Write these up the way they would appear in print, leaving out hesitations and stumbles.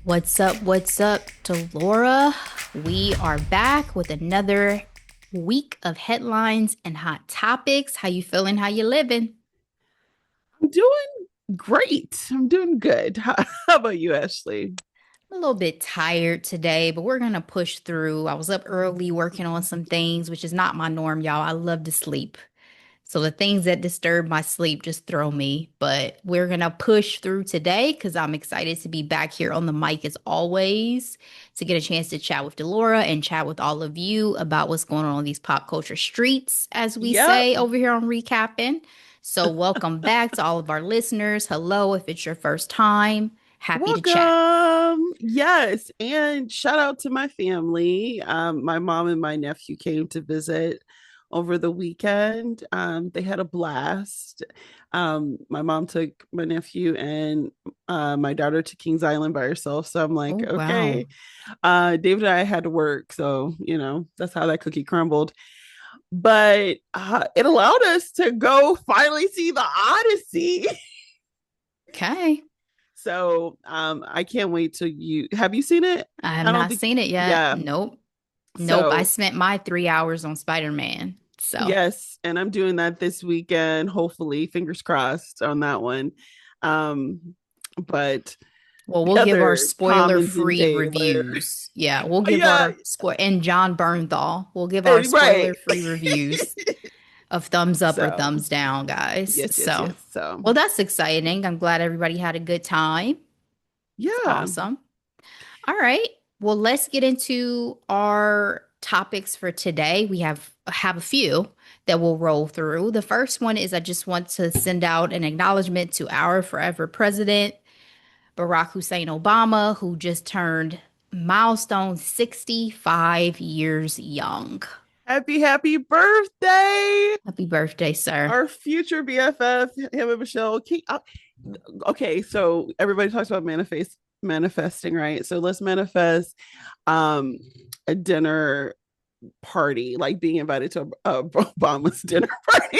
What's up, Delora? We are back with another week of headlines and hot topics. How you feeling? How you living? I'm doing great. I'm doing good. How about you, Ashley? A little bit tired today, but we're gonna push through. I was up early working on some things, which is not my norm, y'all. I love to sleep. So the things that disturb my sleep just throw me. But we're gonna push through today because I'm excited to be back here on the mic as always to get a chance to chat with Delora and chat with all of you about what's going on these pop culture streets, as we Yep. say over here on Recapping. So welcome back to all of our listeners. Hello, if it's your first time. Happy to chat. Welcome. Yes. And shout out to my family. My mom and my nephew came to visit over the weekend. They had a blast. My mom took my nephew and my daughter to Kings Island by herself. So I'm like, Oh wow. okay. David and I had to work. So, that's how that cookie crumbled. But it allowed us to go finally see the Odyssey. Okay. So I can't wait till you have you seen it? I have I don't not think seen it yet. yeah. Nope. Nope. I So spent my 3 hours on Spider-Man. So yes, and I'm doing that this weekend, hopefully, fingers crossed on that one. But well, the we'll give our other Tom and spoiler-free Zendaya. reviews. Yeah, we'll give Yeah, our spoil and John Bernthal. We'll give our right. spoiler-free reviews of thumbs up or So thumbs down, guys. yes. So, So well, that's exciting. I'm glad everybody had a good time. It's yeah. awesome. All right. Well, let's get into our topics for today. We have a few that we'll roll through. The first one is I just want to send out an acknowledgement to our forever president, Barack Hussein Obama, who just turned milestone 65 years young. Happy birthday. Happy birthday, sir. Our future BFF, him and Michelle. Okay, so everybody talks about manifesting, right? So let's manifest um a dinner party, like being invited to Obama's dinner party.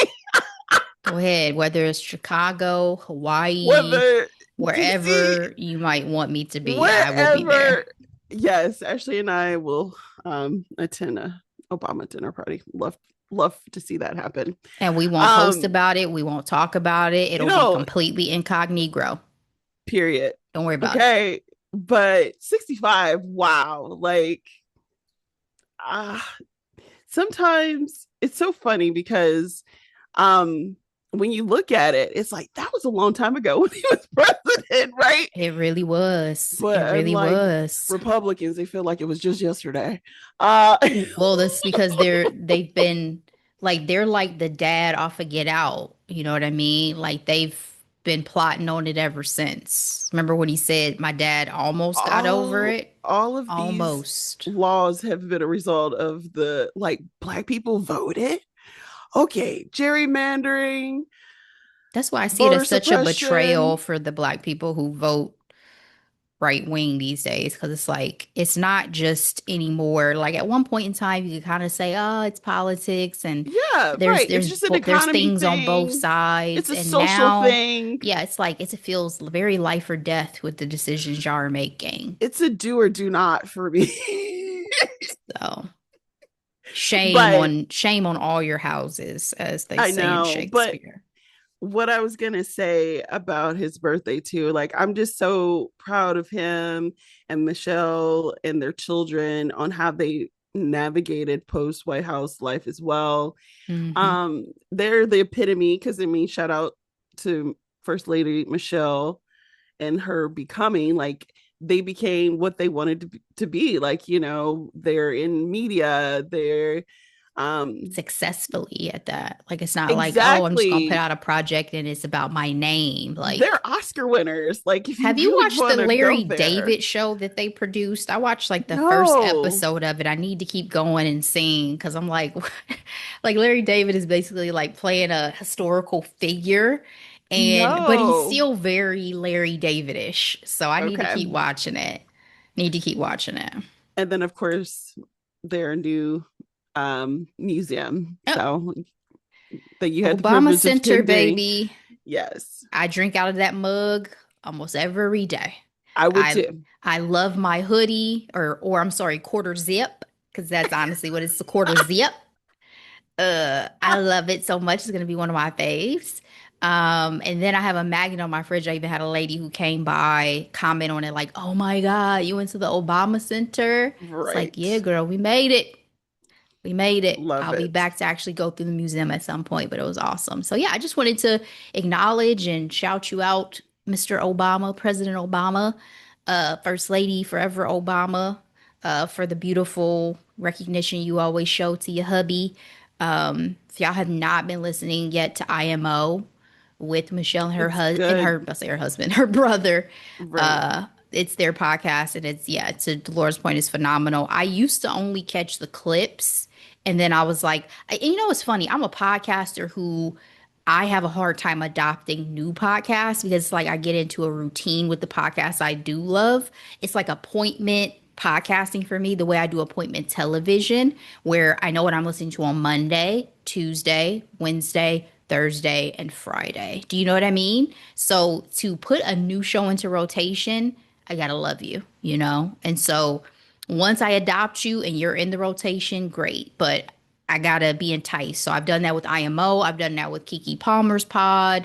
Go ahead, whether it's Chicago, Hawaii, Whether DC, wherever you might want me to be, I will be there. wherever. Yes, Ashley and I will attend a Obama dinner party. Love to see that happen. And we won't post Um, about it. We won't talk about it. you It'll be know, completely incognito. period. Don't worry about it. Okay. But 65, wow. Like, uh, sometimes it's so funny because um when you look at it, it's like that was a long time ago when he was president, right? It really was. It But really unlike was. Republicans, they feel like it was just yesterday. Uh Well, that's because they've been like they're like the dad off of Get Out. You know what I mean? Like they've been plotting on it ever since. Remember when he said my dad almost got over all it? all of these Almost. laws have been a result of the like black people voted. Okay, gerrymandering, That's why I see it voter as such a betrayal suppression. for the black people who vote right wing these days because it's like it's not just anymore. Like at one point in time, you could kind of say, "Oh, it's politics," and Yeah, there's right. It's there's just an there's economy things on both thing. It's sides. a And social now, thing. yeah, it's like it feels very life or death with the decisions y'all are making. It's a do or do not for me. So But shame on all your houses, as they I say in know, but Shakespeare. what I was going to say about his birthday too, like I'm just so proud of him and Michelle and their children on how they navigated post White House life as well. Hmm. They're the epitome because I mean, shout out to First Lady Michelle and her becoming like they became what they wanted to be. Like, they're in media, they're um Successfully at that. Like it's not like, oh, I'm just gonna put exactly, out a project and it's about my name. Like, they're Oscar winners. Like, if you have you really watched the want to go Larry there. David show that they produced? I watched like the first No, episode of it. I need to keep going and seeing because I'm like, like Larry David is basically like playing a historical figure, and but he's no. still very Larry David-ish. So I need to Okay. keep watching it. Need to keep watching it. And then of course their new museum. Oh, So that you had the Obama privilege of Center, attending. baby. Yes. I drink out of that mug almost every day. I would I too. I love my hoodie or I'm sorry, quarter zip because that's honestly what it's a quarter zip. I love it so much. It's gonna be one of my faves. And then I have a magnet on my fridge. I even had a lady who came by comment on it like, "Oh my God, you went to the Obama Center." It's like, Right. "Yeah, girl, we made it. We made it. Love I'll be it. back to actually go through the museum at some point, but it was awesome." So, yeah, I just wanted to acknowledge and shout you out, Mr. Obama, President Obama, First Lady Forever Obama, for the beautiful recognition you always show to your hubby. If y'all have not been listening yet to IMO with Michelle and It's her, good. I'll say her husband, her brother, Right. it's their podcast, and it's yeah, to Dolores' point, is phenomenal. I used to only catch the clips, and then I was like, and you know, it's funny. I'm a podcaster who I have a hard time adopting new podcasts because like I get into a routine with the podcasts I do love. It's like appointment podcasting for me, the way I do appointment television, where I know what I'm listening to on Monday, Tuesday, Wednesday, Thursday, and Friday. Do you know what I mean? So to put a new show into rotation, I gotta love you, you know? And so once I adopt you and you're in the rotation, great. But I gotta be enticed. So I've done that with IMO. I've done that with Kiki Palmer's pod.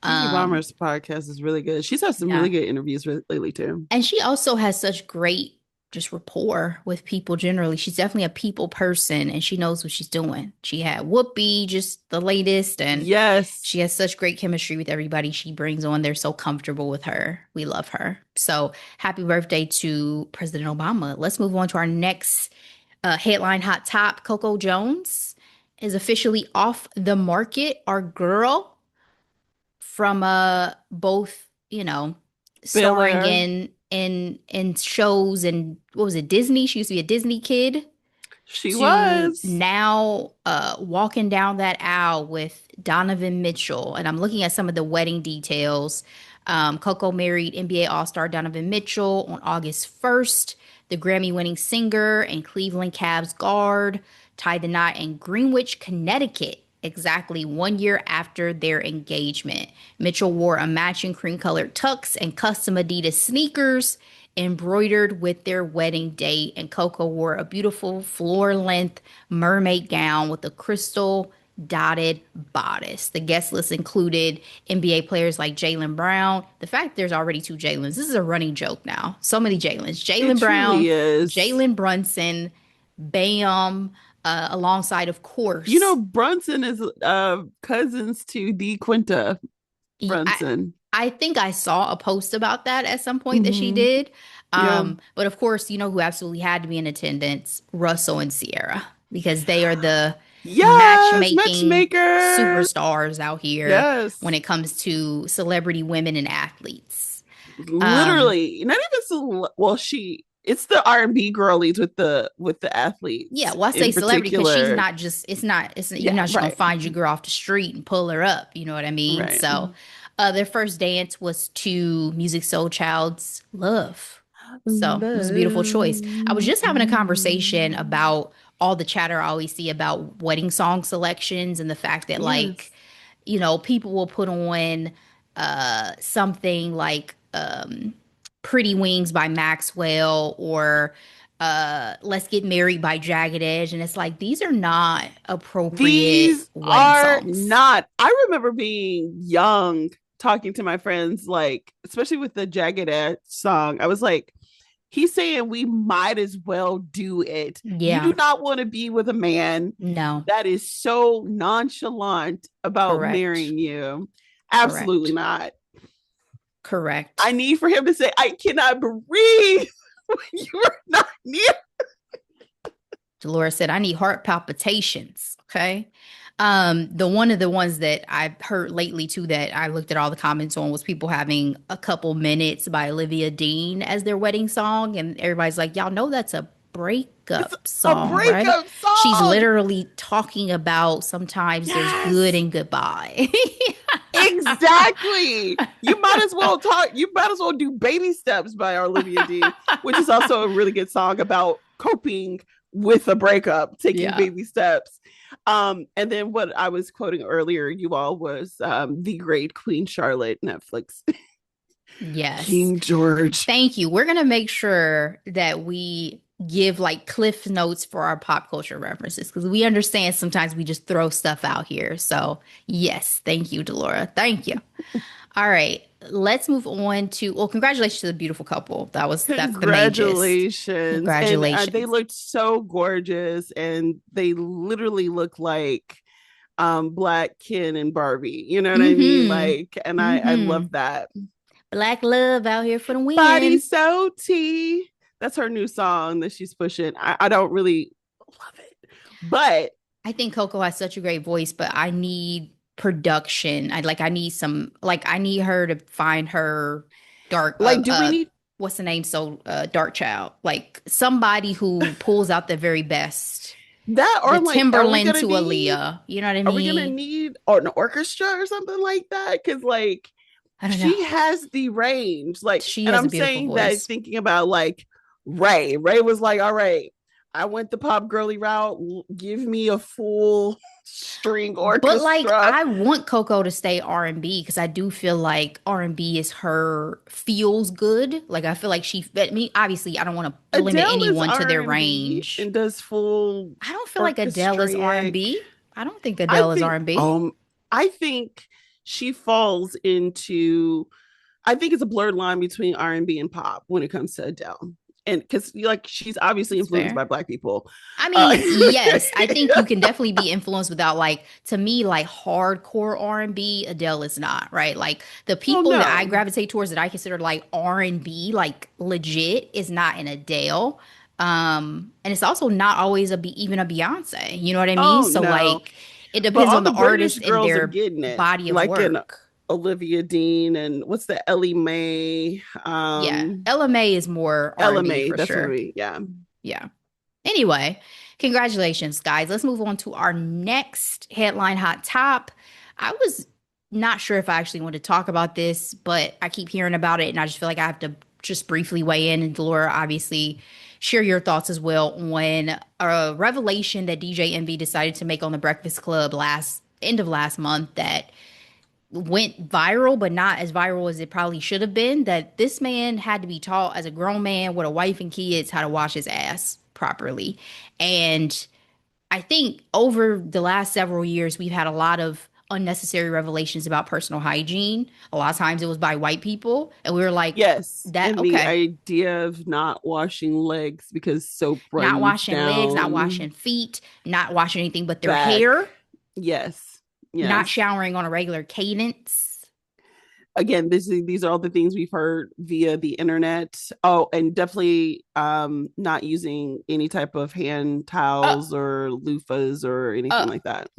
Kiki Um, Palmer's podcast is really good. She's had some yeah. really good interviews lately too. And she also has such great just rapport with people generally. She's definitely a people person and she knows what she's doing. She had Whoopi, just the latest, and Yes. she has such great chemistry with everybody she brings on. They're so comfortable with her. We love her. So happy birthday to President Obama. Let's move on to our next headline hot top. Coco Jones is officially off the market. Our girl from both, you know, Bel starring Air. in shows and what was it, Disney? She used to be a Disney kid She to was. now walking down that aisle with Donovan Mitchell. And I'm looking at some of the wedding details. Coco married NBA All-Star Donovan Mitchell on August 1st. The Grammy-winning singer and Cleveland Cavs guard tied the knot in Greenwich, Connecticut, exactly 1 year after their engagement. Mitchell wore a matching cream-colored tux and custom Adidas sneakers embroidered with their wedding date, and Coco wore a beautiful floor-length mermaid gown with a crystal dotted bodice. The guest list included NBA players like Jaylen Brown. The fact there's already two Jaylens, this is a running joke now. So many Jaylens. It Jaylen Brown, truly is. Jalen Brunson, Bam, alongside, of You know, course, Brunson is cousins to the Quinta I Brunson. I think I saw a post about that at some point that she Hmm. did. Yeah. But of course, you know who absolutely had to be in attendance? Russell and Sierra, because they are the Yes, matchmaking matchmaker. superstars out here when Yes. it comes to celebrity women and athletes. Um, Literally. Not even so well, she it's the R&B girlies with the yeah, athletes well, I say in celebrity because she's particular. not just, you're Yeah, not just gonna right. find your girl off the street and pull her up. You know what I mean? Right. So, their first dance was to Music Soul Child's Love. So it was a beautiful choice. I was Love. just having a conversation about all the chatter I always see about wedding song selections and the fact that, like, Yes. people will put on something like Pretty Wings by Maxwell or Let's Get Married by Jagged Edge. And it's like, these are not appropriate These wedding are songs. not. I remember being young, talking to my friends, like, especially with the Jagged Edge song. I was like, he's saying we might as well do it. You Yeah, do not want to be with a man no, that is so nonchalant about correct, marrying you. Absolutely correct, not. I correct. need for him to say, I cannot breathe when you are not near. Dolores said, I need heart palpitations. Okay. The one of the ones that I've heard lately too that I looked at all the comments on was people having A Couple Minutes by Olivia Dean as their wedding song. And everybody's like, y'all know that's a It's breakup a song, right? breakup She's song. literally talking about sometimes there's good Yes. and goodbye. Exactly. You might as well talk. You might as well do "Baby Steps" by Olivia Dean, which is also a really good song about coping with a breakup, taking Yeah. baby steps. And then what I was quoting earlier, you all was the great Queen Charlotte Netflix Yes. King George. Thank you. We're gonna make sure that we give like cliff notes for our pop culture references because we understand sometimes we just throw stuff out here. So yes, thank you, Delora. Thank you. All right, let's move on to well, congratulations to the beautiful couple. That's the main gist. Congratulations. And they Congratulations. looked so gorgeous, and they literally look like Black Ken and Barbie. You know what I mean? Mm-hmm. Like, and I Mm-hmm. love that. Black love out here for the Body win. so tea. That's her new song that she's pushing. I don't really love it, but I think Coco has such a great voice, but I need production. I need some like I need her to find her dark like, do we need what's the name so dark child. Like somebody who pulls out the very best. that, The or like, Timberland to Aaliyah. You know what I are we gonna mean? need or an orchestra or something like that? Because like I don't know. she has the range. Like, She and has a I'm beautiful saying that voice. thinking about like Ray. Ray was like, all right, I went the pop girly route. Give me a full string But like orchestra. I want Coco to stay R&B because I do feel like R&B is her feels good. Like I feel like I mean obviously I don't want to limit Adele is anyone to their R&B range. and does full I don't feel like Adele is orchestraic. R&B. I don't think I Adele is think R&B. I think she falls into, I think it's a blurred line between R&B and pop when it comes to Adele. And because like she's obviously That's influenced fair. by Black people. I Uh, mean, yes, I think you can definitely be influenced without like to me like hardcore R&B, Adele is not, right? Like the well, people that I no. gravitate towards that I consider like R&B like legit is not an Adele. And it's also not always even a Beyonce, you know what I mean? Oh So no. like it But depends all on the the British artist and girls are their getting it. body of Like in work. Olivia Dean and what's the Ellie Mae? Yeah, Ella May is more Ella R&B Mae, for that's what I sure. mean. Yeah. Yeah. Anyway, congratulations, guys. Let's move on to our next headline hot top. I was not sure if I actually want to talk about this, but I keep hearing about it, and I just feel like I have to just briefly weigh in. And Delora, obviously, share your thoughts as well on a revelation that DJ Envy decided to make on the Breakfast Club last end of last month that went viral, but not as viral as it probably should have been. That this man had to be taught as a grown man with a wife and kids how to wash his ass properly. And I think over the last several years, we've had a lot of unnecessary revelations about personal hygiene. A lot of times it was by white people. And we were like, Yes. that, And the okay, idea of not washing legs because soap not runs washing legs, not down washing feet, not washing anything but their back. hair, Yes. not Yes. showering on a regular cadence. Again, these are all the things we've heard via the internet. Oh, and definitely not using any type of hand Uh, towels or loofahs or anything uh, like that.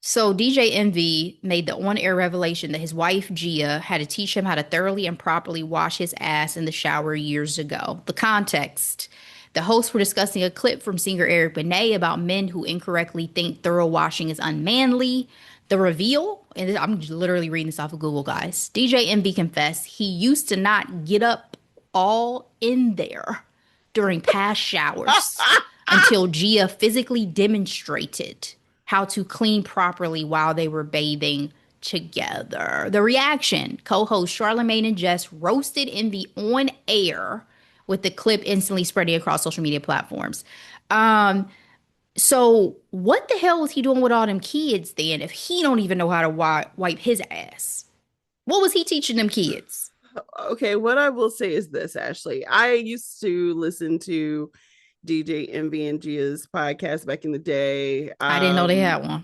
So DJ Envy made the on-air revelation that his wife Gia had to teach him how to thoroughly and properly wash his ass in the shower years ago. The context. The hosts were discussing a clip from singer Eric Benet about men who incorrectly think thorough washing is unmanly. The reveal, and I'm literally reading this off of Google, guys. DJ Envy confessed he used to not get up all in there during past showers until Gia physically demonstrated how to clean properly while they were bathing together. The reaction, co-host Charlemagne and Jess roasted Envy on air with the clip instantly spreading across social media platforms. So what the hell was he doing with all them kids then if he don't even know how to wipe his ass? What was he teaching them kids? Okay, what I will say is this, Ashley. I used to listen to DJ Envy and Gia's podcast back in the day. I didn't know they had one.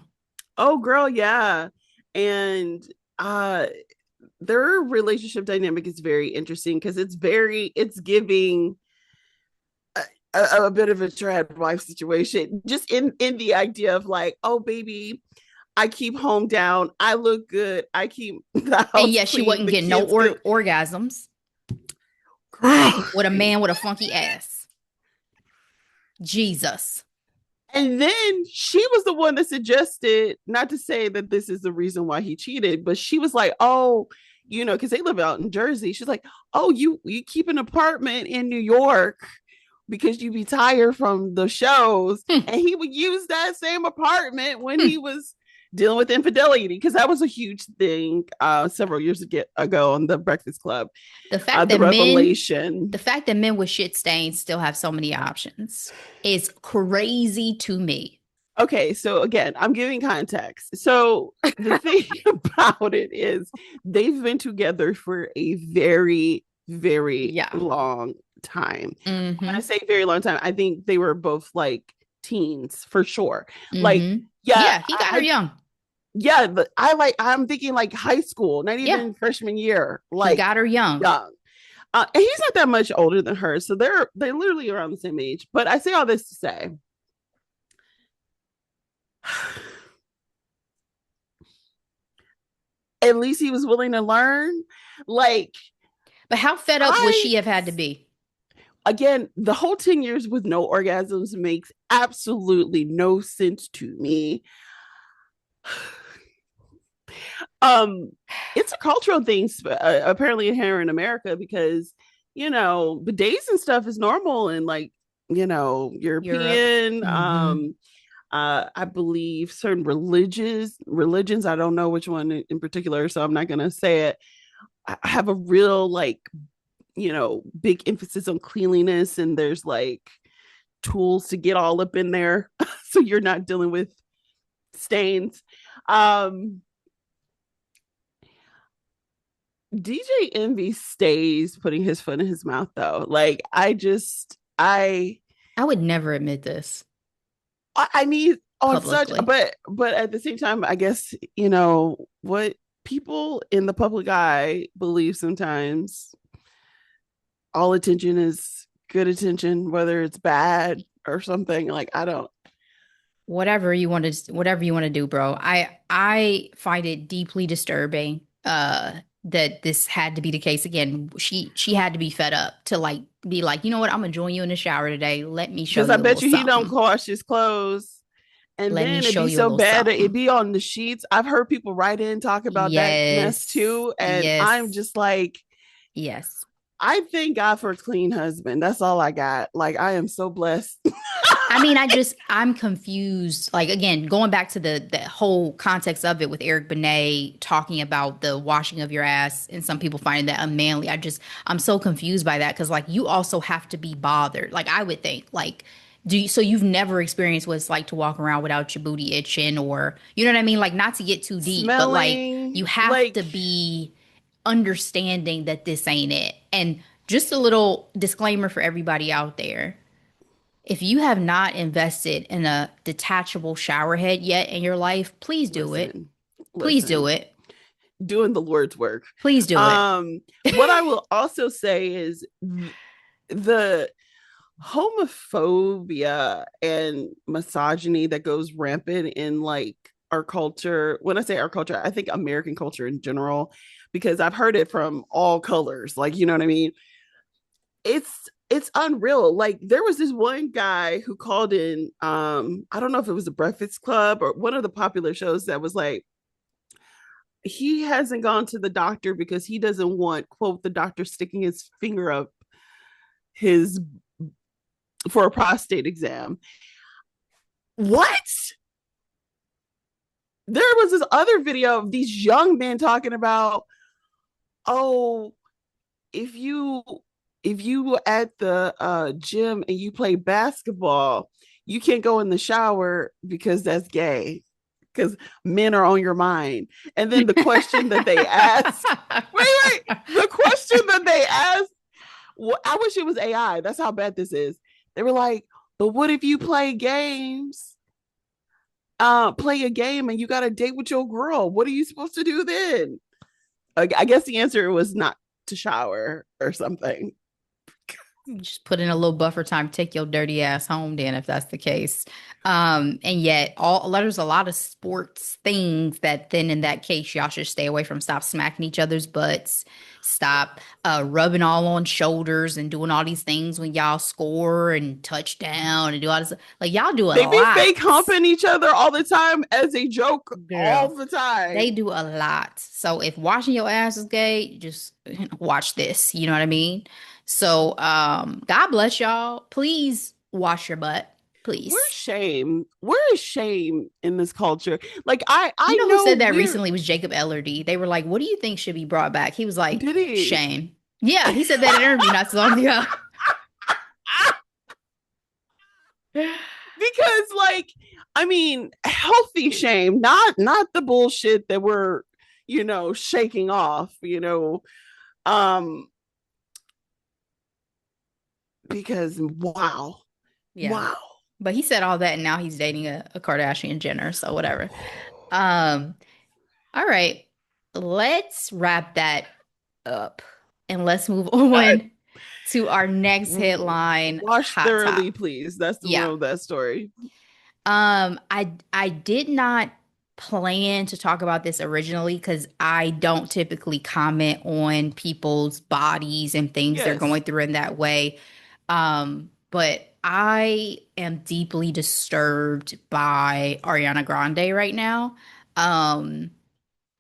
Oh girl, yeah. And uh their relationship dynamic is very interesting because it's giving a bit of a trad wife situation, just in the idea of like, oh baby, I keep home down, I look good, I keep the And house yes, she clean, wasn't the getting no kids good. orgasms Girl. with a man with a funky ass. Jesus. And then she was the one that suggested, not to say that this is the reason why he cheated, but she was like, oh, because they live out in Jersey. She's like, oh, you keep an apartment in New York because you be tired from the shows. Hmm, And he would use that same apartment when hmm. he was dealing with infidelity, because that was a huge thing several years ago on the Breakfast Club. The fact The that revelation. the fact that men with shit stains still have so many options is crazy to me. Okay, so again, I'm giving context. So the thing about it is they've been together for a very, very Yeah. long time. When I Mm-hmm. say very long time, I think they were both like teens for sure. Like, Mm-hmm. yeah, Yeah, he got her young. yeah, but I'm thinking like high school, not Yeah, even freshman year, he like got her young. young. And he's not that much older than her, so they're literally around the same age. But I say all this to say, at least he was willing to learn. Like, But how fed up would I, she have had to be? again, the whole 10 years with no orgasms makes absolutely no sense to me. um it's a cultural thing, apparently here in America, because bidets and stuff is normal in, like, Europe. European, Mm-hmm. I believe certain religions, I don't know which one in particular, so I'm not gonna say it. I have a real, like, big emphasis on cleanliness, and there's like tools to get all up in there so you're not dealing with stains. um DJ Envy stays putting his foot in his mouth though. Like, I would never admit this I need on such, publicly. but at the same time, I guess, what people in the public eye believe sometimes, all attention is good attention, whether it's bad or something. Like, I don't. Whatever you want to do, bro. I find it deeply disturbing that this had to be the case again. She had to be fed up to like be like, you know what, I'm gonna join you in the shower today. Let me show Because I you a little bet you he don't something. wash his clothes. And Let me then it'd show be you a so little bad that it'd something. be on the sheets. I've heard people write in, talk about that mess Yes. too. And I'm Yes. just like, Yes. I thank God for a clean husband. That's all I got. Like, I am so blessed. I mean, I'm confused. Like again, going back to the whole context of it with Eric Benet talking about the washing of your ass and some people finding that unmanly. I'm so confused by that because like you also have to be bothered. Like I would think like so you've never experienced what it's like to walk around without your booty itching or you know what I mean? Like not to get too deep, but like you Smelling have like, to be understanding that this ain't it. And just a little disclaimer for everybody out there, if you have not invested in a detachable shower head yet in your life, please do it. listen, Please do listen, it. doing the Lord's work. Please do it. What I will also say is the homophobia and misogyny that goes rampant in, like, our culture. When I say our culture, I think American culture in general, because I've heard it from all colors. Like, you know what I mean? It's unreal. Like, there was this one guy who called in, I don't know if it was the Breakfast Club or one of the popular shows, that was like, he hasn't gone to the doctor because he doesn't want, quote, the doctor sticking his finger up his for a prostate exam. What? There was this other video of these young men talking about, oh, if you at the gym and you play basketball, you can't go in the shower because that's gay, because men are on your mind. And then the question that they asked, wait, the question that they asked, well, I wish it was AI. That's how bad this is. They were like, but what if you play a game and you got a date with your girl? What are you supposed to do then? I guess the answer was not to shower or something. Just put in a little buffer time, take your dirty ass home then if that's the case. And yet there's a lot of sports things that then in that case y'all should stay away from. Stop smacking each other's butts. Stop rubbing all on shoulders and doing all these things when y'all score and touchdown and do all this. Like y'all do a They be lot. fake humping each other all the time as a joke all Girl. the They time. do a lot. So if washing your ass is gay, just watch this. You know what I mean? So God bless y'all. Please wash your butt. Where's Please. shame? Where is shame in this culture? Like I You know who know said that we're recently was Jacob Ellerdy. They were like, "What do you think should be brought back?" He was like, did he? "Shame." Yeah, he said that in an interview not so long ago. Because like I mean healthy shame, not the bullshit that we're shaking off, um because wow. Yeah. Wow. But he said all that and now he's dating a Kardashian Jenner, so whatever. Um, all right. Let's wrap that up and let's move God. on to our next headline, Wash Hot Top. thoroughly, please. That's the Yeah. moral of that story. I did not plan to talk about this originally because I don't typically comment on people's bodies and things they're Yes. going through in that way. But I am deeply disturbed by Ariana Grande right now. Um,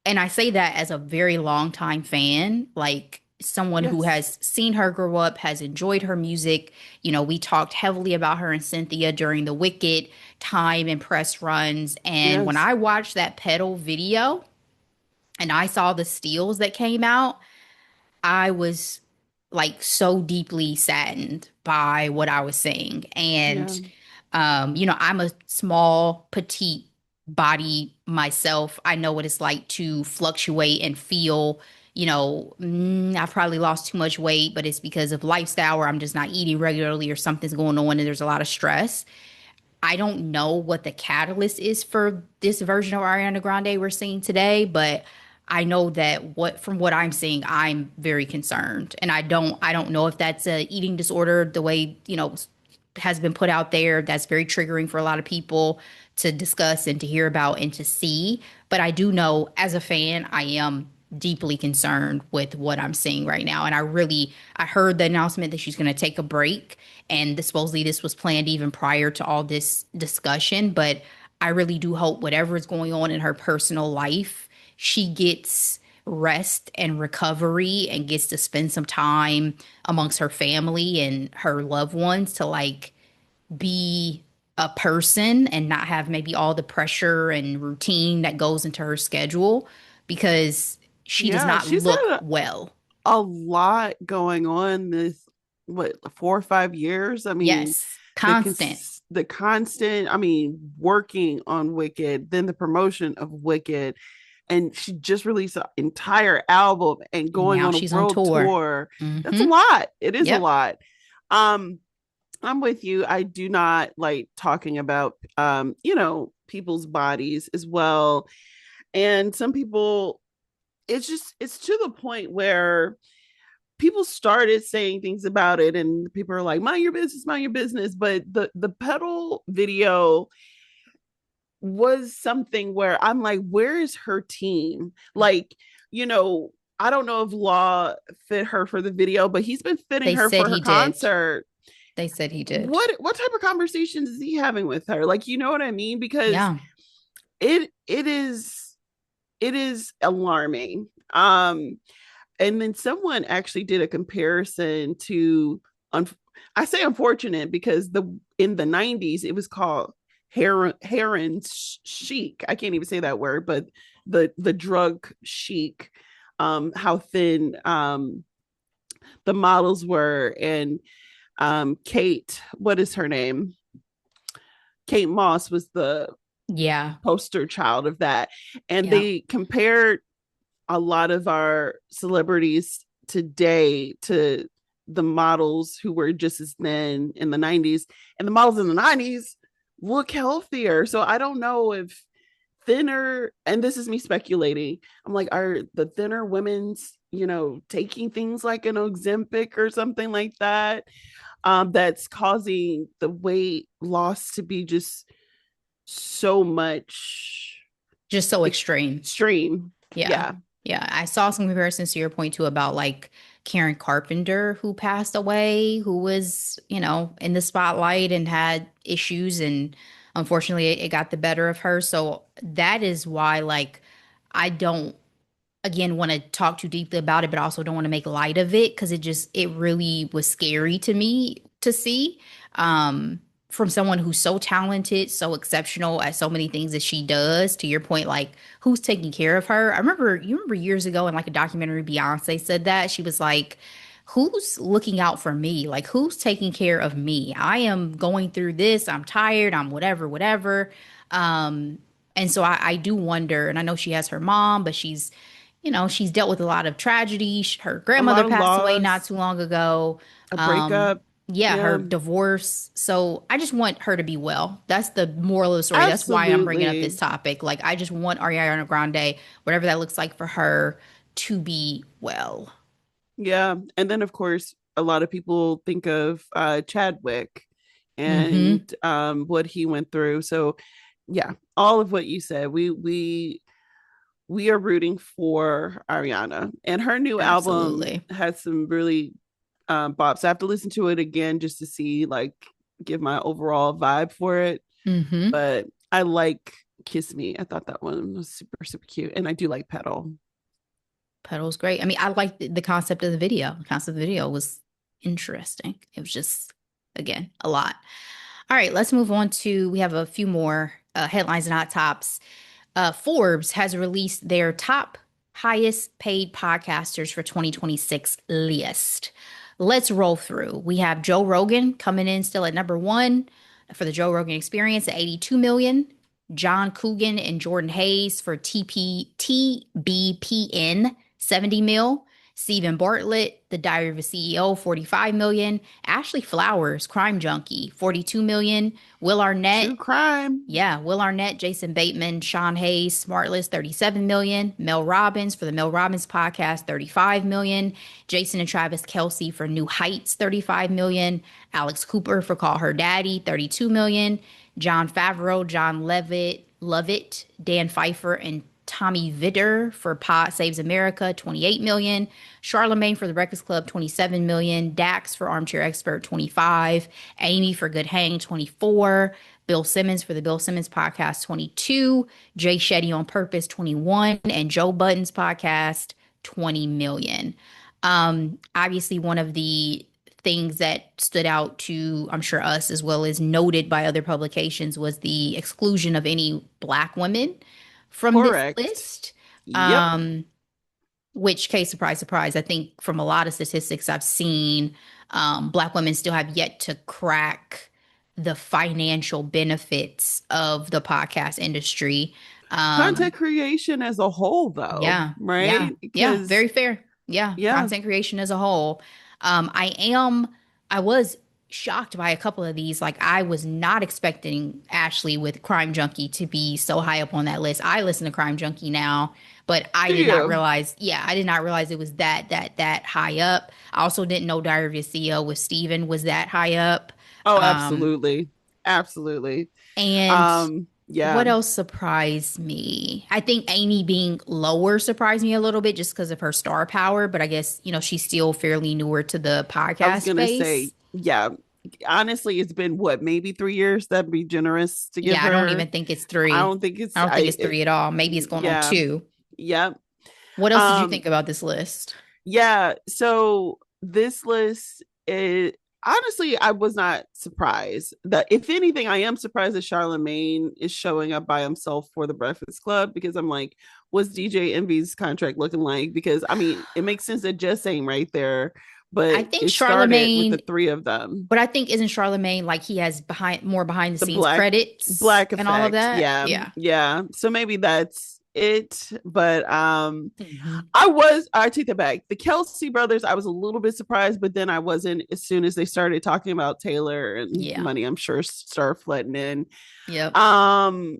and I say that as a very long time fan, like someone who Yes. has seen her grow up, has enjoyed her music. You know, we talked heavily about her and Cynthia during the Wicked time and press runs. And when Yes. I watched that pedal video and I saw the steals that came out, I was like so deeply saddened by what I was seeing. Yeah. And, I'm a small, petite body myself. I know what it's like to fluctuate and feel, I've probably lost too much weight, but it's because of lifestyle or I'm just not eating regularly or something's going on and there's a lot of stress. I don't know what the catalyst is for this version of Ariana Grande we're seeing today, but I know that what I'm seeing, I'm very concerned. And I don't know if that's a eating disorder the way, has been put out there. That's very triggering for a lot of people to discuss and to hear about and to see. But I do know as a fan, I am deeply concerned with what I'm seeing right now. And I heard the announcement that she's going to take a break. And supposedly this was planned even prior to all this discussion. But I really do hope whatever is going on in her personal life, she gets rest and recovery and gets to spend some time amongst her family and her loved ones to like be a person and not have maybe all the pressure and routine that goes into her schedule because she does Yeah. not She's look had well. a lot going on this, what, 4 or 5 years. I mean, Yes, constant. the constant, I mean, working on Wicked, then the promotion of Wicked, and she just released an entire album and And going now on a she's on world tour. tour. That's a Mm-hmm. lot. It is a Yep. lot. um I'm with you. I do not like talking about people's bodies as well. And some people, it's to the point where people started saying things about it and people are like, mind your business. But the pedal video was something where I'm like, where is her team? Like, you know, I don't know if Law fit her for the video, but he's been fitting They her said for her he did. concert. They said he did. What type of conversations is he having with her? Like, you know what I mean? Because Yeah. it is alarming. And then someone actually did a comparison to un- I say unfortunate because the in the 90s it was called heron chic. I can't even say that word, but the drug chic, how thin the models were. And Kate, what is her name? Kate Moss was the Yeah. poster child of that. And Yeah. they compared a lot of our celebrities today to the models who were just as thin in the 90s. And the models in the 90s look healthier. So I don't know if thinner, and this is me speculating, I'm like, are the thinner women's, taking things like an Ozempic or something like that, that's causing the weight loss to be just so much Just so extreme. extreme. Yeah. Yeah. Yeah. I saw some comparisons to your point too about like Karen Carpenter who passed away, who was, in the spotlight and had issues and unfortunately it got the better of her. So that is why like I don't again want to talk too deeply about it, but also don't want to make light of it because it really was scary to me to see. Um from someone who's so talented, so exceptional at so many things that she does, to your point, like who's taking care of her? You remember years ago in like a documentary, Beyonce said that. She was like, who's looking out for me? Like, who's taking care of me? I am going through this. I'm tired. I'm whatever, whatever. Um, and so I do wonder, and I know she has her mom, but she's dealt with a lot of tragedy. Her A grandmother lot of passed away not loss, too long ago. a Um, breakup. yeah, her Yeah, divorce. So I just want her to be well. That's the moral of the story. That's why I'm bringing up this absolutely. topic. Like, I just want Ariana Grande, whatever that looks like for her, to be well. Yeah. And then, of course, a lot of people think of Chadwick Mm-hmm. and what he went through. So, yeah, all of what you said, we are rooting for Ariana, and her new album Absolutely. has some really bops. I have to listen to it again just to see, like, give my overall vibe for it. Mm-hmm. But I like Kiss Me. I thought that one was super, super cute. And I do like Petal. Pedal's great. I mean, I like the concept of the video. The concept of the video was interesting. It was just, again, a lot. All right, let's move on to, we have a few more headlines and hot tops. Forbes has released their top highest paid podcasters for 2026 list. Let's roll through. We have Joe Rogan coming in still at number one for the Joe Rogan Experience at 82 million. John Coogan and Jordan Hayes for TBPN 70 mil. Stephen Bartlett, The Diary of a CEO, 45 million. Ashley Flowers, Crime Junkie, 42 million. Will True Arnett, crime. yeah, Will Arnett, Jason Bateman, Sean Hayes, Smartless, 37 million. Mel Robbins for the Mel Robbins podcast, 35 million. Jason and Travis Kelsey for New Heights, 35 million. Alex Cooper for Call Her Daddy, 32 million. John Favreau, John Lovett, Dan Pfeiffer, and Tommy Vitter for Pod Saves America, 28 million. Charlemagne for The Breakfast Club, 27 million. Dax for Armchair Expert, 25. Amy for Good Hang, 24. Bill Simmons for the Bill Simmons podcast, 22. Jay Shetty on Purpose, 21. And Joe Budden's podcast, 20 million. Obviously, one of the things that stood out to, I'm sure, us as well as noted by other publications was the exclusion of any Black women from this Correct. list. Yep. Which, case surprise, surprise, I think from a lot of statistics I've seen, Black women still have yet to crack the financial benefits of the podcast industry. Content Um, creation as a whole, though, yeah, yeah, right? yeah, Because, very fair. Yeah, yeah, content creation as a whole. I was shocked by a couple of these. Like, I was not expecting Ashley with Crime Junkie to be so high up on that list. I listen to Crime Junkie now, but I do did not you? realize, yeah, I did not realize it was that high up. I also didn't know Diary of a CEO with Steven was that high up. Oh, Um, absolutely. Absolutely. and Yeah, what else surprised me? I think Amy being lower surprised me a little bit just because of her star power, but I guess, she's still fairly newer to the I was podcast gonna say, space. yeah. Honestly, it's been what, maybe 3 years? That'd be generous to give Yeah, I don't her. even think it's I three. don't think I it's don't think it's three at all. Maybe it's going on yeah, two. yeah. What else did you Um, think about this list? yeah. So this list is, honestly, I was not surprised. That, if anything, I am surprised that Charlemagne is showing up by himself for the Breakfast Club, because I'm like, what's DJ Envy's contract looking like? Because I mean, it makes sense that Jess ain't right there, I but think it started with the Charlemagne, three of them. but I think isn't Charlemagne like he has more behind the The scenes credits black and all of effect. that? Yeah. Yeah. Yeah. So maybe that's it. But Hmm. I take that back. The Kelsey brothers, I was a little bit surprised, but then I wasn't, as soon as they started talking about Taylor and Yeah. money, I'm sure start flooding in. Yep. Um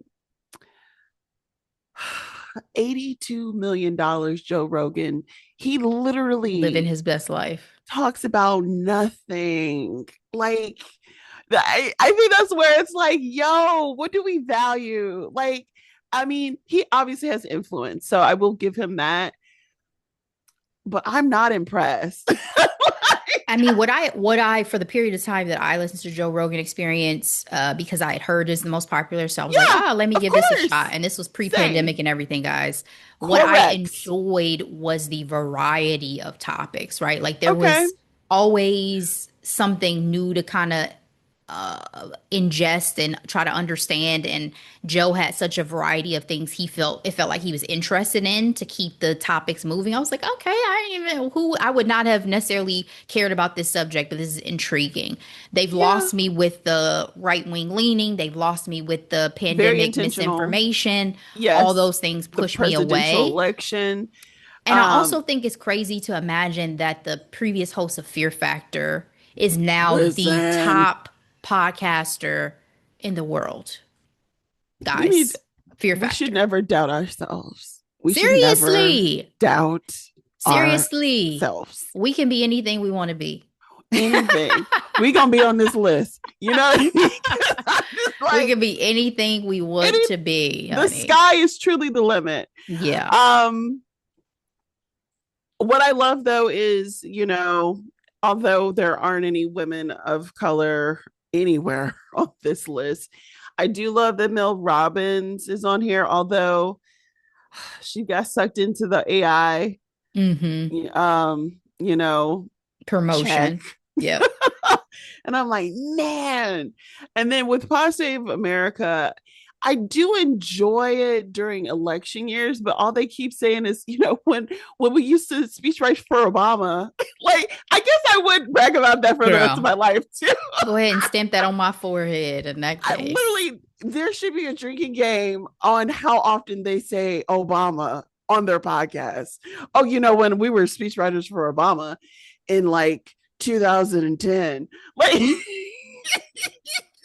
$82 million, Joe Rogan. He Living literally his best life. talks about nothing. Like, I think that's where it's like, yo, what do we value? Like, I mean, he obviously has influence, so I will give him that, but I'm not impressed. I mean, what I for the period of time that I listened to Joe Rogan Experience, because I had heard is the most popular, so I was like, Yeah, let me of give this a shot. course. And this was Same. pre-pandemic and everything, guys. What I Correct. enjoyed was the variety of topics, right? Like there Okay. was always something new to kind of ingest and try to understand. And Joe had such a variety of things it felt like he was interested in to keep the topics moving. I was like, okay, I didn't even who I would not have necessarily cared about this subject, but this is intriguing. They've Yeah, lost me with the right wing leaning. They've lost me with the very pandemic intentional. misinformation. All Yes, those things the push me presidential away. election. And I Um, also think it's crazy to imagine that the previous host of Fear Factor is now the listen, top podcaster in the world. we need Guys, Fear we should Factor. never doubt ourselves. We should never Seriously. doubt Seriously. ourselves. We can be anything we want to be. Anything. We gonna be on this list. You know what I mean? I'm just We like can be anything we want any to be, the honey. sky is truly the limit. Yeah. Um what I love though is, although there aren't any women of color anywhere on this list, I do love that Mel Robbins is on here, although she got sucked into the AI Mm-hmm. you know, check. Promotion. Yep. And I'm like, man. And then with Pod Save America, I do enjoy it during election years, but all they keep saying is, when we used to speechwrite for Obama, like I guess I would brag about that for the rest of Girl, my life too. go ahead and stamp that on my forehead in that I case. literally there should be a drinking game on how often they say Obama on their podcast. Oh, when we were speechwriters for Obama in like 2010. Like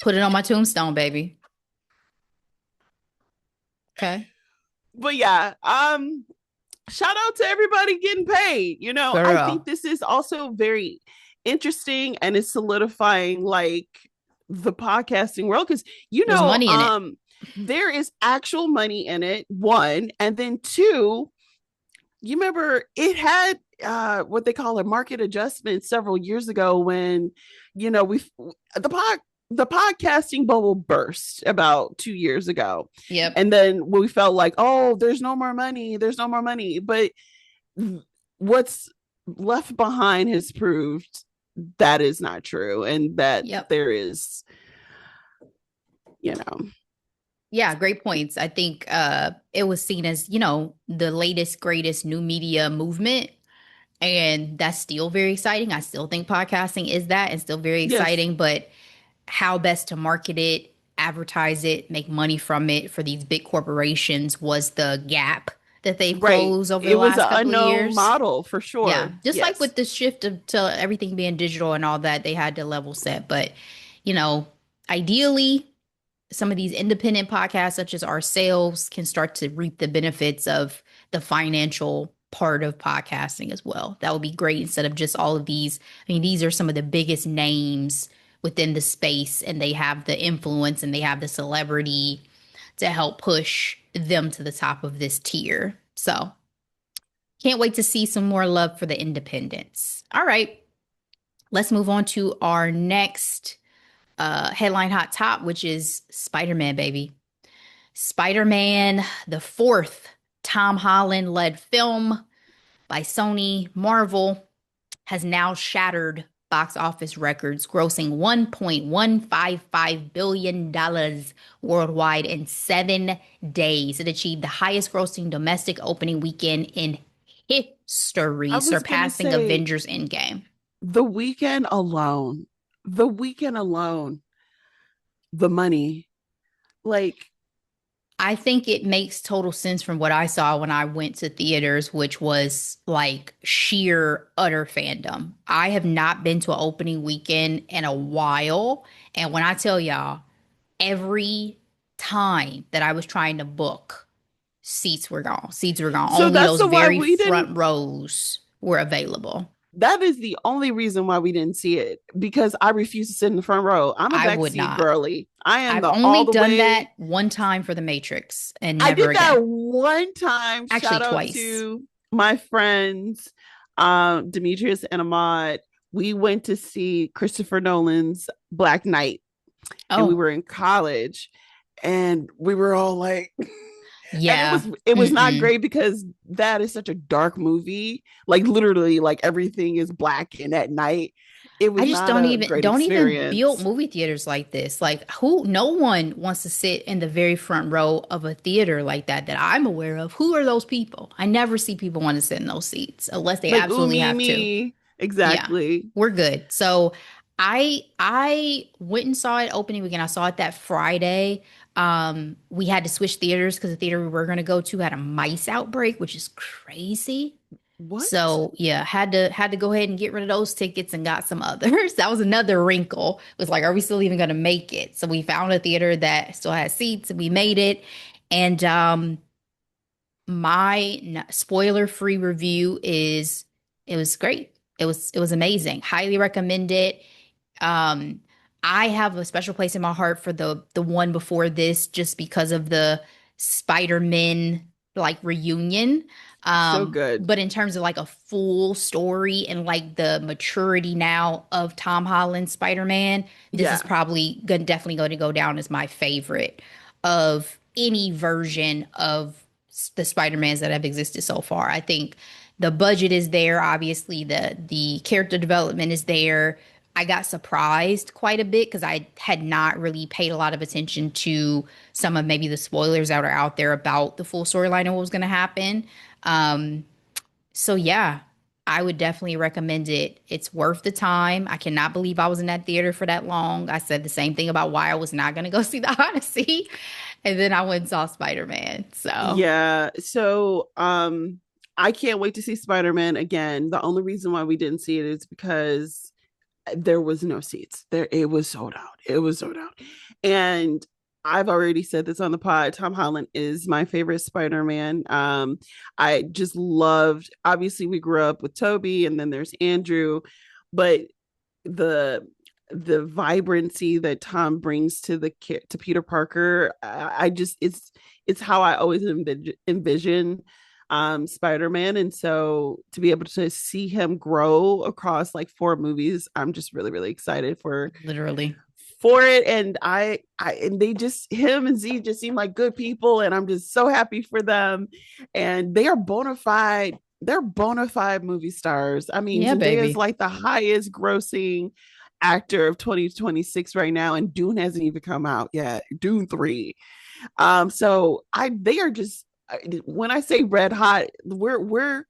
Put it on my tombstone, baby. Okay. but yeah, shout out to everybody getting paid. I think Girl. this is also very interesting and it's solidifying like the podcasting world because There's money in it. there is actual money in it, one, and then two, you remember it had what they call a market adjustment several years ago when we the pod the podcasting bubble burst about 2 years ago, Yep. and then we felt like, oh, there's no more money, but what's left behind has proved that is not true, and that Yep. there is, you know Yeah, great points. I think it was seen as, the latest, greatest new media movement. And that's still very exciting. I still think podcasting is that and still very yes, exciting, but how best to market it, advertise it, make money from it for these big corporations was the gap that they've right, closed over the it was an last couple of unknown years. model for Yeah, sure, just like yes. with the shift to everything being digital and all that, they had to level set. But, you know, ideally, some of these independent podcasts, such as ourselves, can start to reap the benefits of the financial part of podcasting as well. That would be great instead of just all of these. I mean, these are some of the biggest names within the space, and they have the influence and they have the celebrity to help push them to the top of this tier. So, can't wait to see some more love for the independents. All right, let's move on to our next headline hot top, which is Spider Man, baby. Spider Man, the fourth Tom Holland led film by Sony Marvel, has now shattered box office records, grossing $1.155 billion worldwide in 7 days. It achieved the highest grossing domestic opening weekend in I history, was gonna surpassing say Avengers Endgame. the weekend alone, the weekend alone, the money, like, I think it makes total sense from what I saw when I went to theaters, which was like sheer utter fandom. I have not been to an opening weekend in a while. And when I tell y'all, every time that I was trying to book, seats were gone. Seats were gone. so Only that's those the why very we didn't front rows were available. that is the only reason why we didn't see it, because I refuse to sit in the front row. I'm a I would backseat not. girly. I am I've the only all the done that way. one time for The Matrix and I never did that again. one time. Actually, Shout out twice. to my friends, Demetrius and Ahmad. We went to see Christopher Nolan's Black Knight, and we Oh, were in college, and we were all like, and it yeah. was it was not Mm-mm. great because that is such a dark movie. Like literally, like everything is black and at night. it I was just not a great don't even build experience. movie theaters like this. Like who no one wants to sit in the very front row of a theater like that I'm aware of. Who are those people? I never see people want to sit in those seats unless they Like, ooh, absolutely me, have to. me. Yeah. Exactly. We're good. So I went and saw it opening weekend. I saw it that Friday. We had to switch theaters because the theater we were going to go to had a mice outbreak, which is crazy. What? So yeah, had to go ahead and get rid of those tickets and got some others. That was another wrinkle. It was like, are we still even gonna make it? So we found a theater that still had seats and we made it. And my spoiler-free review is it was great. It was amazing. Highly recommend it. Um, I have a special place in my heart for the one before this, just because of the Spider-Man like reunion. So good. But in terms of like a full story and like the maturity now of Tom Holland's Spider-Man, this is Yeah. probably gonna definitely going to go down as my favorite of any version of the Spider-Mans that have existed so far. I think the budget is there, obviously the character development is there. I got surprised quite a bit because I had not really paid a lot of attention to some of maybe the spoilers that are out there about the full storyline and what was going to happen. Um, so yeah, I would definitely recommend it. It's worth the time. I cannot believe I was in that theater for that long. I said the same thing about why I was not going to go see the Odyssey, and then I went and saw Spider Man. So Yeah. So, I can't wait to see Spider-Man again. The only reason why we didn't see it is because there was no seats. There it was sold out. It was sold out. And I've already said this on the pod. Tom Holland is my favorite Spider-Man. I just loved, obviously we grew up with Toby and then there's Andrew, but the the vibrancy that Tom brings to the to Peter Parker, I just it's how I always envision Spider-Man. And so to be able to see him grow across like four movies, I'm just really, really excited literally, for it. And I and they just him and Z just seem like good people, and I'm just so happy for them. And they are bona fide, they're bona fide movie stars. I mean, yeah, Zendaya is baby, like the highest grossing actor of 2026 right now, and Dune hasn't even come out yet. Dune 3. So I they are just, when I say red hot, we're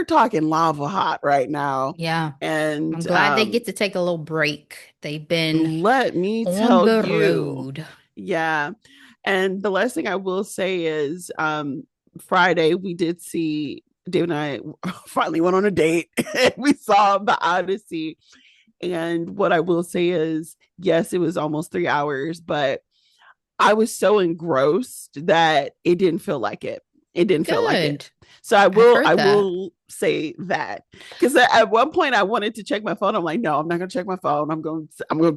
talking lava hot right now. yeah. I'm And glad they get to take a little break. They've been let me on tell the you, road. yeah. And the last thing I will say is, Friday we did see, David and I finally went on a date and we saw the Odyssey. And what I will say is, yes, it was almost 3 hours, but I was so engrossed that it didn't feel like it. It didn't feel like it. Good. So I I've will heard I that. will say that, because at one point I wanted to check my phone. I'm like, no, I'm not gonna check my phone. I'm going, We're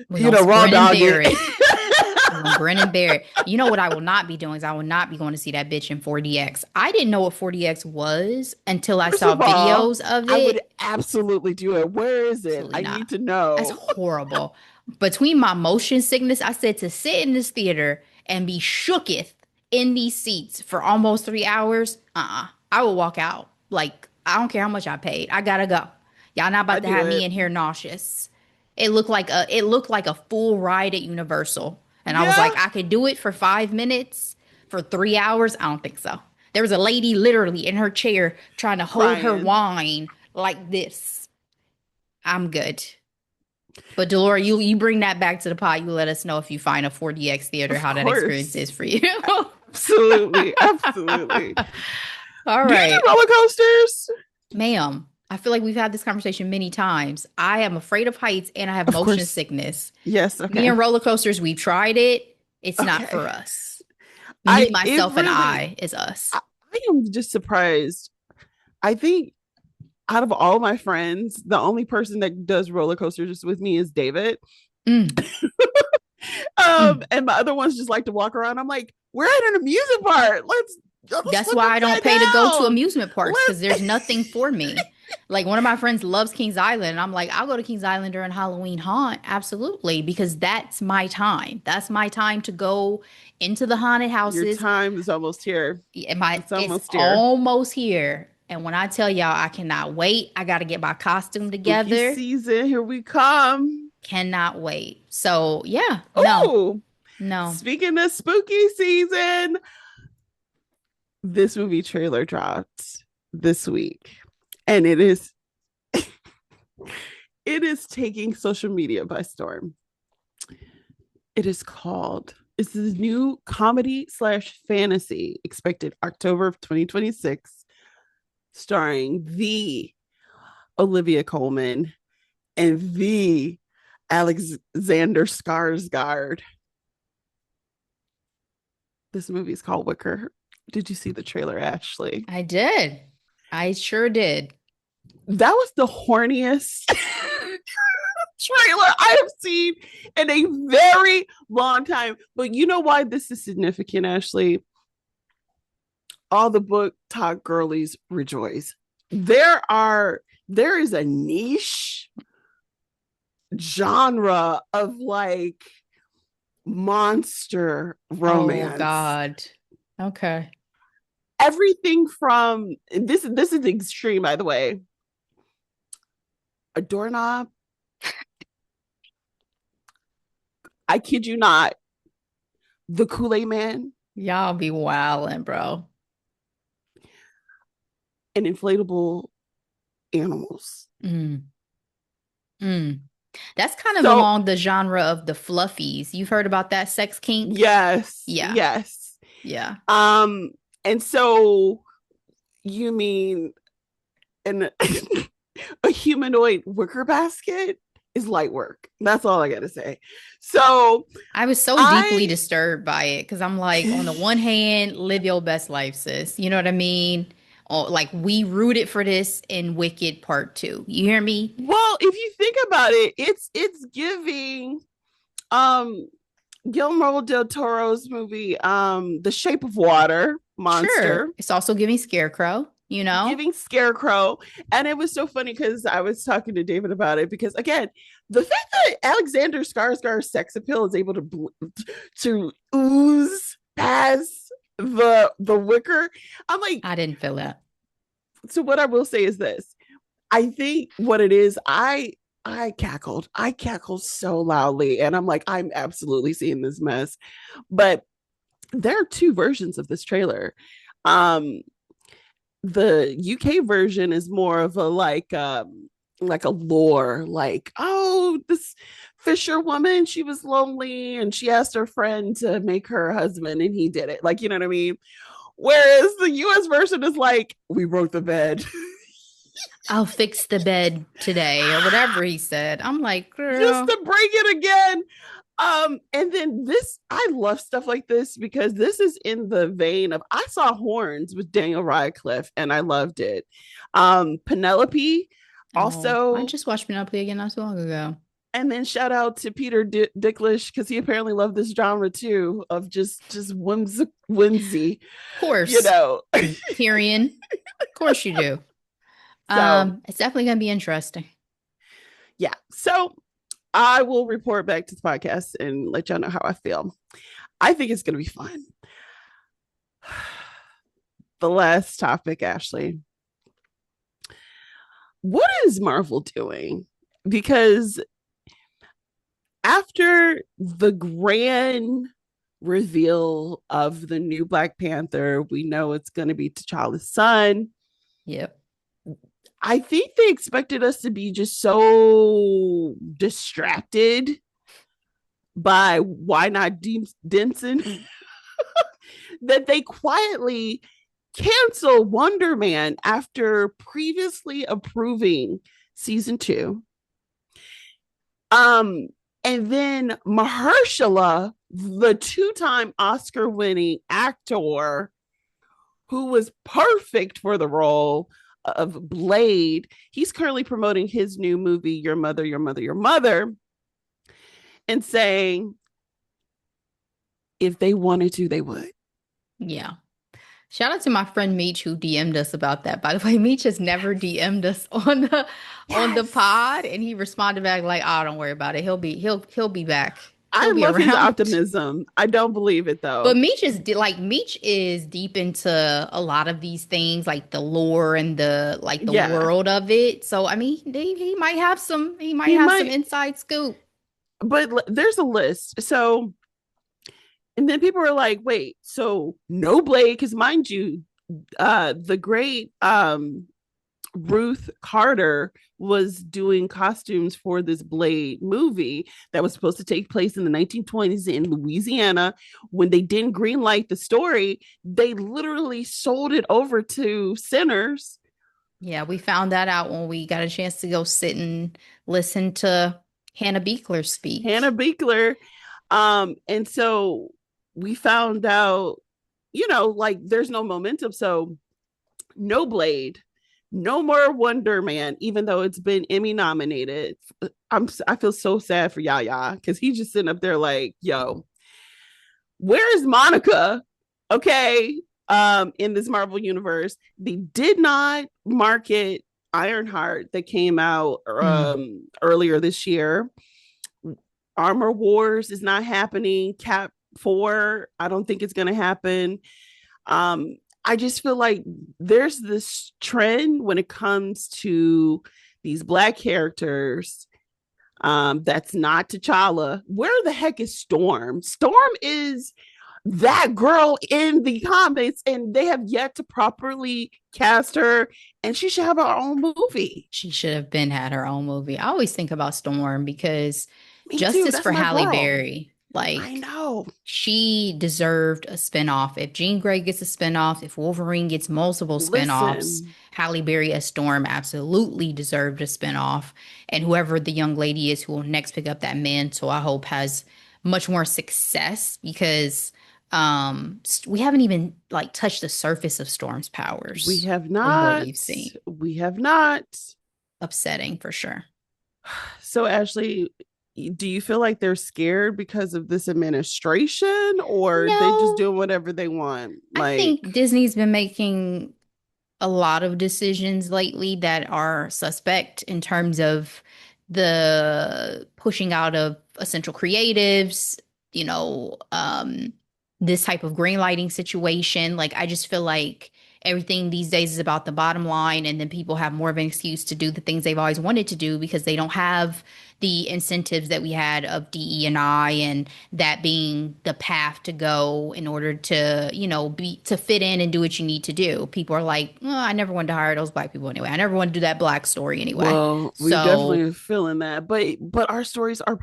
gonna raw grin and dog bear it. it. We're gonna grin and bear it. You know what I will not be doing is I will not be going to see that bitch in 4DX. I didn't know what 4DX was until I First saw of all, videos of I would it. absolutely do it. Where is it? Absolutely I not. need to That's know. horrible. Between my motion sickness, I said to sit in this theater and be shooketh in these seats for almost 3 hours. I will walk out. Like, I don't care how much I paid. I gotta go. Y'all not I about to do have me it. in here nauseous. It looked like a full ride at Universal. And I was Yeah, like, I could do it for 5 minutes. For 3 hours? I don't think so. There was a lady literally in her chair trying to hold her crying. wine like this. I'm good. But Delora, you bring that back to the pod. You let us know if you find a 4DX theater, Of how that experience course. is for you. Absolutely. Absolutely. All Do you do right, roller coasters? ma'am. I feel like we've had this conversation many times. I am afraid of heights and I have Of motion course. sickness. Yes. Me Okay. and roller coasters, we've tried it. It's not Okay. for us. Me, It myself, and really, I is us. I am just surprised. I think out of all my friends, the only person that does roller coasters with me is David. Mm, mm. And my other ones just like to walk around. I'm like, we're at an amusement park. Let's That's flip why I don't upside pay to go to down. amusement parks because there's Let's nothing for me. Like one of my friends loves Kings Island. And I'm like, I'll go to Kings Island during Halloween haunt. Absolutely. Because that's my time. That's my time to go into the haunted Your houses. time is almost here. And my It's it's almost here. almost here. And when I tell y'all, I cannot wait. I got to get my costume Spooky together. season, here we come. Cannot wait. So, yeah, no, Oh, no. speaking of spooky season, this movie trailer dropped this week, and it is taking social media by storm. It is called. It's this new comedy slash fantasy expected October of 2026, starring the Olivia Colman and the Alexander Skarsgård. This movie is called Wicker. Did you see the trailer, Ashley? I did. I sure did. That was the horniest trailer I have seen in a very long time. But you know why this is significant, Ashley? All the book talk girlies rejoice. There is a niche genre of like monster Oh, romance. God. Okay. Everything from this is extreme, by the way. A doorknob. I kid you not. The Kool-Aid Man, Y'all be wildin', bro. and inflatable animals. Mm, mm. That's kind of So along the genre of the fluffies. You've heard about that sex kink? yes, Yeah. yes. Yeah. Um, and so you mean an a humanoid wicker basket is light work. That's all I gotta say. So I was so deeply I disturbed by it because I'm like, on the one hand, live your best life, sis. You know what I mean? Oh, like we rooted for this in Wicked Part 2. You hear me? well, if you think about it, it's giving um Guillermo del Toro's movie, The Shape of Water, Sure. Monster, It's also giving Scarecrow, you know? giving Scarecrow. And it was so funny because I was talking to David about it because again, the fact that Alexander Skarsgård's sex appeal is able to ooze past the wicker, I'm like, I didn't feel that. so what I will say is this. I think what it is, I cackled. I cackled so loudly. And I'm like, I'm absolutely seeing this mess. But there are two versions of this trailer. Um, the UK version is more of a like a lore, like, oh, this fisher woman, she was lonely and she asked her friend to make her husband and he did it. Like, you know what I mean? Whereas the US version is like, we broke the bed. I'll fix the bed today or whatever he said. I'm like, Just girl, to break it again. And then this, I love stuff like this because this is in the vein of I saw Horns with Daniel Radcliffe and I loved it. Penelope oh, I also, just watched Monopoly again not so long ago. and then shout out to Peter Dickish because he apparently loved this genre too of just whimsy, Of you course, know. Tyrion. Of course you do. So It's definitely gonna be interesting. yeah, so I will report back to the podcast and let y'all know how I feel. I think it's gonna be fun. The last topic, Ashley. What is Marvel doing? Because after the grand reveal of the new Black Panther, we know it's going to be T'Challa's son. Yep. I think they expected us to be just so distracted by why not Denson that they quietly cancel Wonder Man after previously approving season 2. Um, and then Mahershala, the two-time Oscar-winning actor who was perfect for the role of Blade, he's currently promoting his new movie, Your Mother, Your Mother, Your Mother, and saying if they wanted to, they would. Yeah. Shout out to my friend Meech who DM'd us about that. By the way, Meech has never DM'd us on the Yes. pod, and he responded back like, "Oh, don't worry about it. He'll be back." I He'll be love his around. optimism. I don't believe it But though. Meech is deep into a lot of these things, like the lore and the Yeah, world of it. So I mean, he might he have some might, inside scoop. but there's a list. So, and then people are like, wait, so no Blade? Because mind you, the great Ruth Carter was doing costumes for this Blade movie that was supposed to take place in the 1920s in Louisiana. When they didn't greenlight the story, they literally sold it over to Sinners. Yeah, we found that out when we got a chance to go sit and listen to Hannah Beechler Hannah speak. Beechler. And so we found out, like there's no momentum. So no Blade, no more Wonder Man, even though it's been Emmy nominated. I feel so sad for Yaya because he's just sitting up there like, yo, where is Monica? Okay. In this Marvel universe, they did not market Ironheart that came out Mm. earlier this year. Armor Wars is not happening. Cap 4, I don't think it's going to happen. Um, I just feel like there's this trend when it comes to these Black characters that's not T'Challa. Where the heck is Storm? Storm is that girl in the comics, and they have yet to properly cast her, and she should have her own movie. She should have been had her own movie. I always think about Storm because Me too. justice That's for my Halle girl. Berry, I like know. she deserved a spinoff. If Jean Grey gets a spinoff, if Wolverine gets multiple spinoffs, Listen, Halle Berry as Storm absolutely deserved a spinoff. And whoever the young lady is who will next pick up that mantle, I hope has much more success because we haven't even like touched the surface of Storm's we powers have from what not. we've seen. We have not. Upsetting for sure. So, Ashley, do you feel like they're scared because of this administration, or they just No, doing whatever they want? I Like, think Disney's been making a lot of decisions lately that are suspect in terms of the pushing out of essential creatives, you know, this type of green lighting situation. Like, I just feel like everything these days is about the bottom line, and then people have more of an excuse to do the things they've always wanted to do because they don't have the incentives that we had of DE&I and that being the path to go in order to, be to fit in and do what you need to do. People are like, oh, I never wanted to hire those black people anyway. I never wanted to do that black story anyway. well, we definitely So are feeling that, but our stories are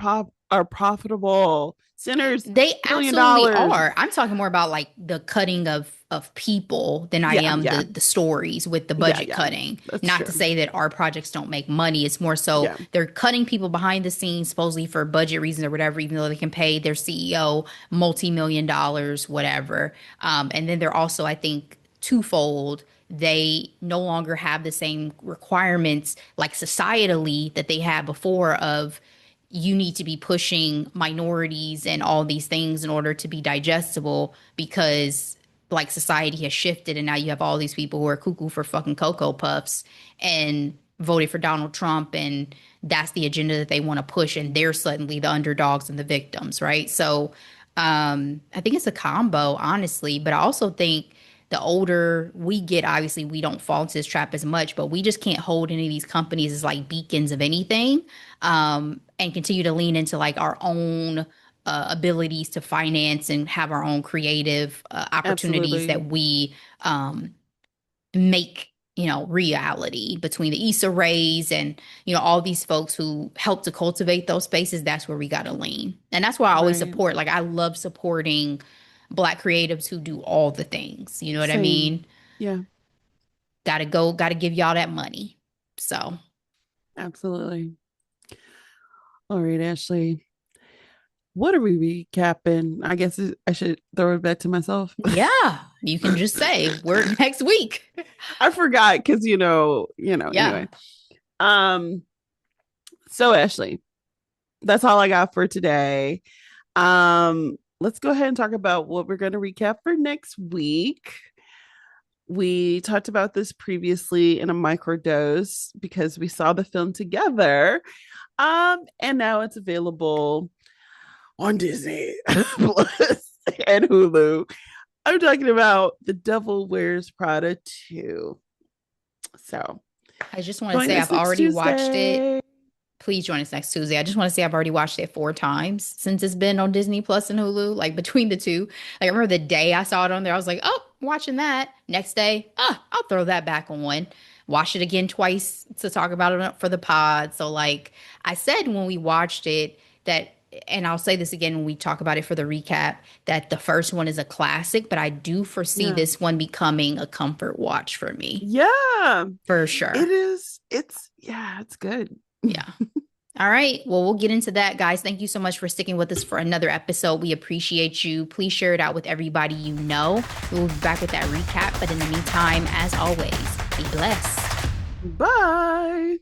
profitable. Sinners, they billion absolutely dollars. are. I'm talking more about like the cutting of people than I Yeah, am yeah, the stories with the yeah, budget yeah. cutting. That's Not to true. say that our projects don't make money. It's more so Yeah, they're cutting people behind the scenes supposedly for budget reasons or whatever, even though they can pay their CEO multi-million dollars, whatever. And then they're also, I think, twofold. They no longer have the same requirements like societally that they had before of you need to be pushing minorities and all these things in order to be digestible because like society has shifted and now you have all these people who are cuckoo for fucking cocoa puffs and voted for Donald Trump and that's the agenda that they want to push and they're suddenly the underdogs and the victims, right? So I think it's a combo, honestly, but I also think the older we get, obviously we don't fall into this trap as much, but we just can't hold any of these companies as like beacons of anything, and continue to lean into like our own abilities to finance and have our own creative opportunities absolutely. that we make reality between the Issa Rays and all these folks who help to cultivate those spaces. That's where we got to lean, and that's why I always Right. support. Like I love supporting Black creatives who do all the things. You know what I Same. mean? Yeah, Got to give y'all that money. So absolutely. All right, Ashley. What are we recapping? I guess I should throw it back to myself. yeah, you can just say we're next week. I forgot because Yeah. anyway. Um, so Ashley, that's all I got for today. Let's go ahead and talk about what we're going to recap for next week. We talked about this previously in a microdose because we saw the film together. And now it's available on Disney Plus and Hulu. I'm talking about The Devil Wears Prada 2. So I just want to join say us I've next already watched it. Tuesday. Please join us next Tuesday. I just want to say I've already watched it 4 times since it's been on Disney Plus and Hulu, like between the two. Like I remember the day I saw it on there, I was like, oh, watching that. Next day, I'll throw that back on. Watch it again twice to talk about it for the pod. So like I said when we watched it that and I'll say this again when we talk about it for the recap, that the first one is a classic, but I do foresee Yeah. this one becoming a comfort watch for me. Yeah. For It sure. is. It's good. Yeah. All right. Well, we'll get into that, guys. Thank you so much for sticking with us for another episode. We appreciate you. Please share it out with everybody you know. We'll be back with that recap. But in the meantime, as always, be blessed. Bye.